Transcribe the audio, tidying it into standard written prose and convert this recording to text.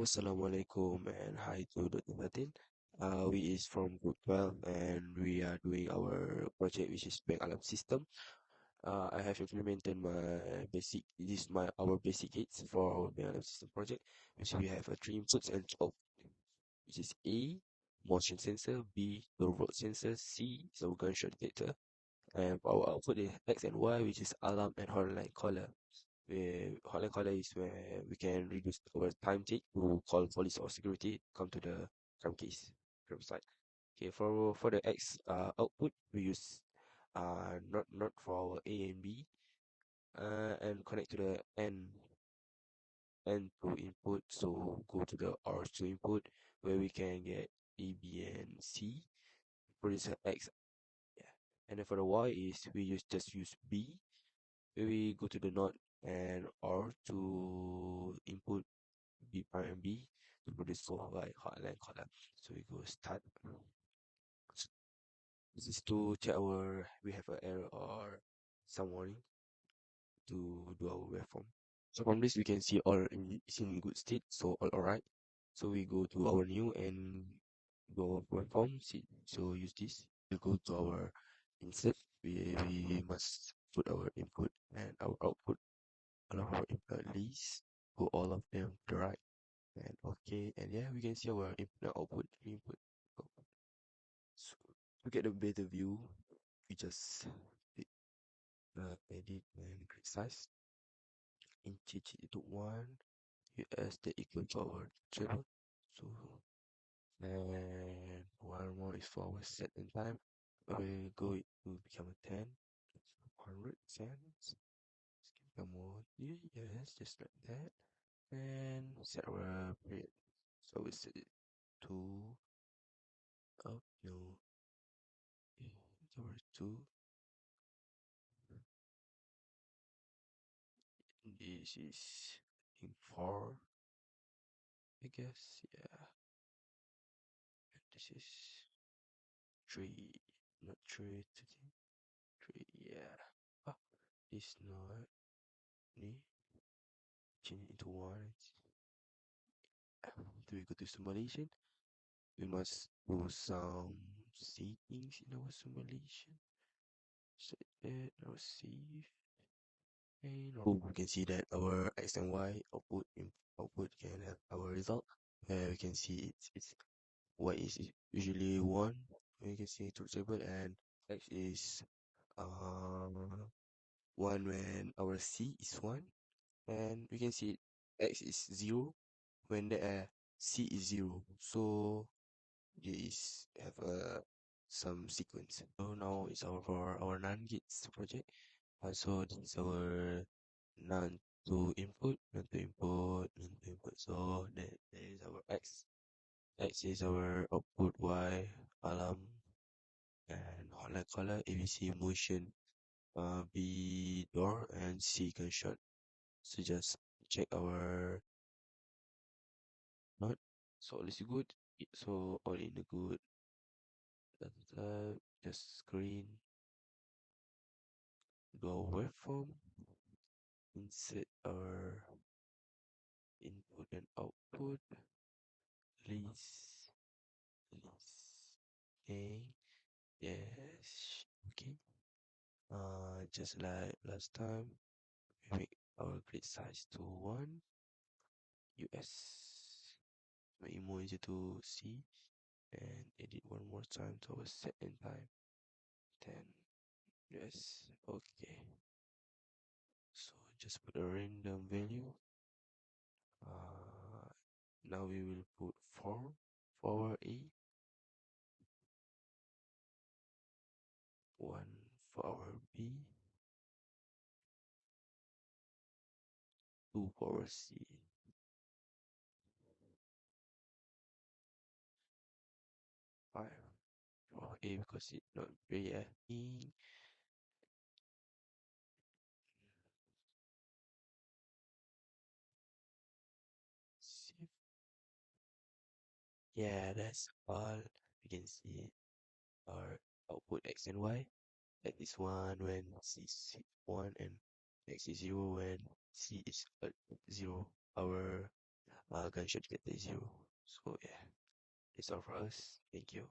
Assalamualaikum and hi to Dr. Fatin. We is from Group 12 and we are doing our project which is bank alarm system. I have implemented my basic this is my our basic aids for our bank alarm system project, which we have three inputs and 12, which is A, motion sensor, B, door volt sensor, C is our gunshot detector, and our output is X and Y, which is alarm and hotline caller. Where hotline caller is where we can reduce our time take to call police or security come to the crime case crime site. Okay, for the X output we use not for our A and B and connect to the N2 input, so go to the R2 input where we can get A, B and C produce a X. Yeah. And then for the Y is we just use B where we go to the NOT and R to input B prime and B to produce for Y hotline column. So we go start. So this is to check our we have an error or some warning to do our waveform. So from this we can see all is in good state, so all alright. So we go to our new and go waveform. See, so use this. We go to our insert. We must put our input and our output. All of our input list. Go all of them to the right. And okay, and yeah, we can see our input and output. So to get a better view, we just pick edit and grid size in change it to 1 US that equal to our table. So and one more is for our set in time. We go it to become a 10, 100 cents. Skip more, yes, just like that. And set our period. So we set it to up no number 2. This is I think 4, I guess. Yeah. And this is 3, not 3, 3. Yeah. Ah, this not ni change it into 1. Do we go to simulation? We must do some settings in our simulation. Set that, now save. And we can see that our X and Y output can have our result. We can see it's Y is usually 1. We can see truth table and X is uh 1 when our C is 1, and we can see X is 0 when the C is 0. So there is have some sequence. So now it's our for our NAND gates project. So this is our NAND to input, NAND to input, NAND to input. So that is our X. X is our output, Y alarm and hotline caller, ABC motion, B door and C gunshot. So just check our not. So all is good. So all in the good. Just screen. Go waveform. Insert our input and output. List. Okay. Yes. Okay. Just like last time, we make our grid size to 1 US. Make it more easy to see and edit one more time to our set in time 10 US. Okay. So just put a random value. Uh, Now we will put 4 for our A, 1 for our B, 2 for our C. 5 for A because it's not very save. Yeah, that's all. We can see our output X and Y. That is 1 when C is 1 and X is 0 when C is 0. Our gun should get a 0. So yeah, it's all for us. Thank you.